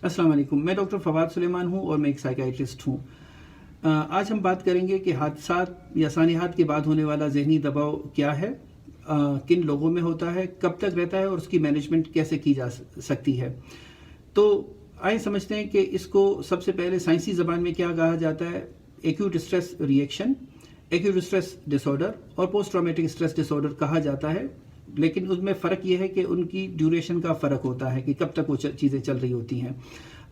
अस्सलाम वालेकुम। मैं डॉक्टर फवाद सुलेमान हूँ और मैं एक साइकियाट्रिस्ट हूँ। आज हम बात करेंगे कि हादसात या सानियात के बाद होने वाला जहनी दबाव क्या है, किन लोगों में होता है, कब तक रहता है और उसकी मैनेजमेंट कैसे की जा सकती है। तो आइए समझते हैं कि इसको सबसे पहले साइंसी ज़बान में क्या कहा जाता है। Acute stress reaction, acute stress disorder और पोस्ट ट्रॉमेटिक स्ट्रेस डिसऑर्डर कहा जाता है, लेकिन उसमें फ़र्क यह है कि उनकी ड्यूरेशन का फ़र्क होता है कि कब तक वो चीज़ें चल रही होती हैं।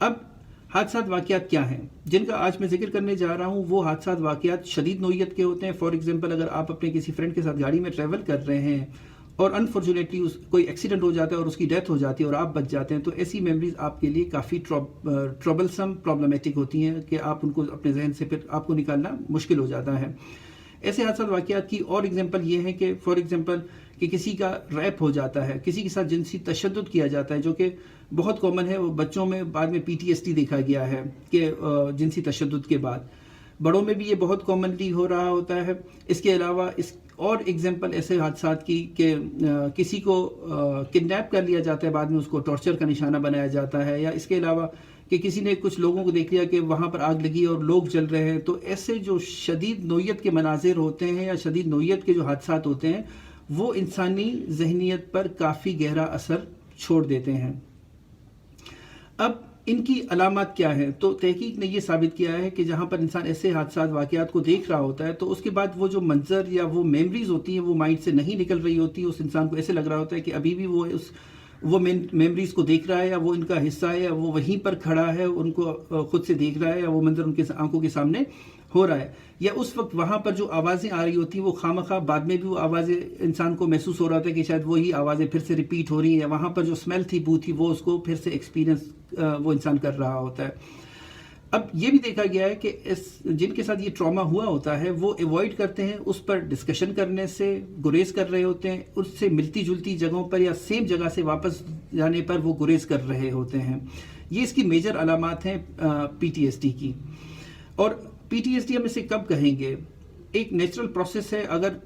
अब हादसात वाक़यात क्या हैं जिनका आज मैं जिक्र करने जा रहा हूँ। वो हादसात वाक़यात शदीद नौइयत के होते हैं। फॉर एग्जांपल, अगर आप अपने किसी फ्रेंड के साथ गाड़ी में ट्रैवल कर रहे हैं और अनफॉर्चुनेटली कोई एक्सीडेंट हो जाता है और उसकी डेथ हो जाती है और आप बच जाते हैं, तो ऐसी मेमोरीज आपके लिए काफ़ी ट्रबलसम प्रॉब्लमेटिक होती हैं कि आप उनको अपने जहन से फिर आपको निकालना मुश्किल हो जाता है। ऐसे हादसात वाक़यात की और एग्जांपल ये है कि फॉर एग्जांपल कि किसी का रैप हो जाता है, किसी के साथ जिनसी तशद्दुद किया जाता है, जो कि बहुत कॉमन है। वो बच्चों में बाद में PTSD देखा गया है कि जिनसी तशद्दुद के बाद। बड़ों में भी ये बहुत कॉमनली हो रहा होता है। इसके अलावा इस और एग्जांपल ऐसे हादसात की कि किसी को किडनैप कर लिया जाता है, बाद में उसको टॉर्चर का निशाना बनाया जाता है, या इसके अलावा कि किसी ने कुछ लोगों को देख लिया कि वहाँ पर आग लगी और लोग जल रहे हैं। तो ऐसे जो शदीद नौइयत के मनाजिर होते हैं या शदीद नौइयत के जो हादसात होते हैं, वो इंसानी जहनीत पर काफ़ी गहरा असर छोड़ देते हैं। अब इनकी अलामत क्या है? तो तहकीक ने यह साबित किया है कि जहाँ पर इंसान ऐसे हादसात वाक़यात को देख रहा होता है, तो उसके बाद वो जो मंजर या वो मेमोरीज होती हैं वो माइंड से नहीं निकल रही होती। उस इंसान को ऐसे लग रहा होता है कि अभी भी वो मेमोरीज को देख रहा है, या वो इनका हिस्सा है, या वो वहीं पर खड़ा है, उनको खुद से देख रहा है, या वो मंजर उनके आंखों के सामने हो रहा है, या उस वक्त वहाँ पर जो आवाज़ें आ रही होती हैं वो खामखा बाद में भी वो आवाज़ें इंसान को महसूस हो रहा था कि शायद वही आवाज़ें फिर से रिपीट हो रही हैं, या वहाँ पर जो स्मेल थी, बू थी, वो उसको फिर से एक्सपीरियंस वो इंसान कर रहा होता है। अब ये भी देखा गया है कि जिनके साथ ये ट्रॉमा हुआ होता है वो अवॉइड करते हैं, उस पर डिस्कशन करने से गुरेज कर रहे होते हैं। उससे मिलती जुलती जगहों पर या सेम जगह से वापस जाने पर वो गुरेज कर रहे होते हैं। ये इसकी मेजर अलामात हैं PTSD की। और PTSD हम इसे कब कहेंगे? एक नेचुरल प्रोसेस है। अगर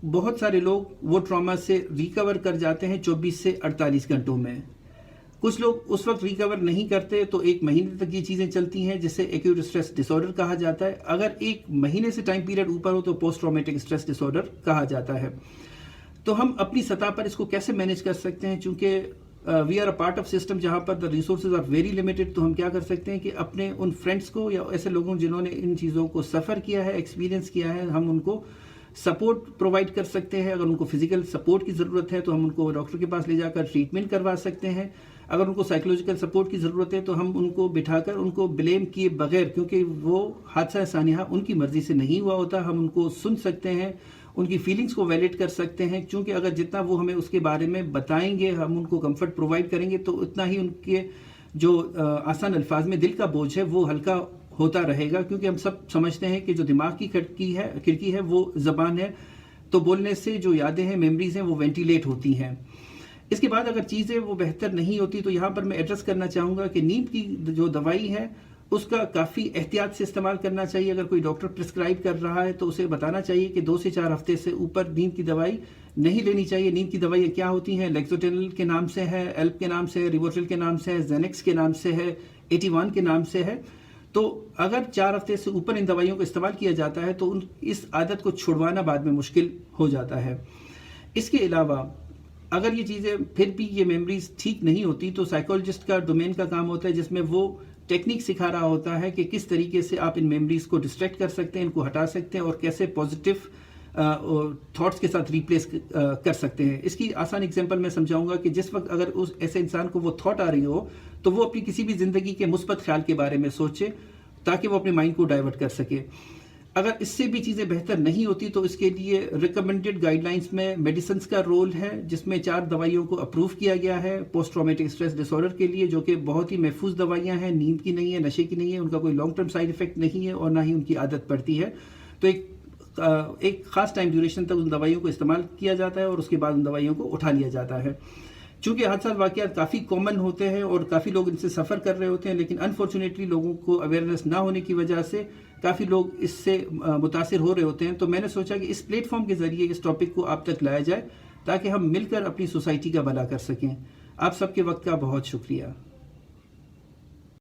बहुत सारे लोग वो ट्रॉमा से रिकवर कर जाते हैं 24 से 48 घंटों में। कुछ लोग उस वक्त रिकवर नहीं करते, तो 1 महीने तक ये चीज़ें चलती हैं, जिसे एक्यूट स्ट्रेस डिसऑर्डर कहा जाता है। अगर 1 महीने से टाइम पीरियड ऊपर हो तो पोस्ट ट्रॉमेटिक स्ट्रेस डिसऑर्डर कहा जाता है। तो हम अपनी सतह पर इसको कैसे मैनेज कर सकते हैं? चूँकि we are a part of system जहाँ पर the resources are very limited, तो हम क्या कर सकते हैं कि अपने उन फ्रेंड्स को या ऐसे लोगों जिन्होंने इन चीज़ों को सफ़र किया है, एक्सपीरियंस किया है, हम उनको सपोर्ट प्रोवाइड कर सकते हैं। अगर उनको फिजिकल सपोर्ट की ज़रूरत है तो हम उनको डॉक्टर के पास ले जाकर ट्रीटमेंट करवा सकते हैं। अगर उनको साइकोलॉजिकल सपोर्ट की ज़रूरत है तो हम उनको बिठाकर उनको ब्लेम किए बगैर, क्योंकि वो हादसा सानिया उनकी मर्ज़ी से नहीं हुआ होता, हम उनको सुन सकते हैं, उनकी फीलिंग्स को वैलिड कर सकते हैं। क्योंकि अगर जितना वो हमें उसके बारे में बताएंगे, हम उनको कंफर्ट प्रोवाइड करेंगे, तो उतना ही उनके जो आसान अल्फाज में दिल का बोझ है वो हल्का होता रहेगा। क्योंकि हम सब समझते हैं कि जो दिमाग की खिड़की है वो ज़बान है, तो बोलने से जो यादें हैं, मेमोरीज हैं, वो वेंटिलेट होती हैं। इसके बाद अगर चीज़ें वो बेहतर नहीं होती, तो यहाँ पर मैं एड्रेस करना चाहूँगा कि नींद की जो दवाई है उसका काफ़ी एहतियात से इस्तेमाल करना चाहिए। अगर कोई डॉक्टर प्रिस्क्राइब कर रहा है तो उसे बताना चाहिए कि 2 से 4 हफ्ते से ऊपर नींद की दवाई नहीं लेनी चाहिए। नींद की दवाई क्या होती हैं? लेक्सोटेनल के नाम से है, एल्प के नाम से है, रिवोट्रिल के नाम से है, जेनेक्स के नाम से है, 81 के नाम से है। तो अगर 4 हफ्ते से ऊपर इन दवाइयों का इस्तेमाल किया जाता है तो इस आदत को छुड़वाना बाद में मुश्किल हो जाता है। इसके अलावा अगर ये चीज़ें फिर भी ये मेमोरीज ठीक नहीं होती, तो साइकोलॉजिस्ट का डोमेन का काम होता है, जिसमें वो टेक्निक सिखा रहा होता है कि किस तरीके से आप इन मेमोरीज को डिस्ट्रैक्ट कर सकते हैं, इनको हटा सकते हैं, और कैसे पॉजिटिव थॉट्स के साथ रिप्लेस कर सकते हैं। इसकी आसान एग्जांपल मैं समझाऊंगा कि जिस वक्त अगर उस ऐसे इंसान को वो थॉट आ रही हो, तो वो अपनी किसी भी ज़िंदगी के मुस्बत ख्याल के बारे में सोचे, ताकि वो अपने माइंड को डाइवर्ट कर सके। अगर इससे भी चीज़ें बेहतर नहीं होती, तो इसके लिए रिकमेंडेड गाइडलाइंस में मेडिसिन्स का रोल है, जिसमें 4 दवाइयों को अप्रूव किया गया है पोस्ट ट्रॉमेटिक स्ट्रेस डिसऑर्डर के लिए, जो कि बहुत ही महफूज दवाइयाँ हैं, नींद की नहीं है, नशे की नहीं है, उनका कोई लॉन्ग टर्म साइड इफेक्ट नहीं है, और ना ही उनकी आदत पड़ती है। तो एक ख़ास टाइम ड्यूरेशन तक उन दवाइयों को इस्तेमाल किया जाता है और उसके बाद उन दवाइयों को उठा लिया जाता है। चूँकि हादसा वाक़यात काफ़ी कॉमन होते हैं और काफ़ी लोग इनसे सफ़र कर रहे होते हैं, लेकिन अनफॉर्चुनेटली लोगों को अवेयरनेस ना होने की वजह से काफ़ी लोग इससे मुतासिर हो रहे होते हैं। तो मैंने सोचा कि इस प्लेटफॉर्म के ज़रिए इस टॉपिक को आप तक लाया जाए, ताकि हम मिलकर अपनी सोसाइटी का भला कर सकें। आप सबके वक्त का बहुत शुक्रिया।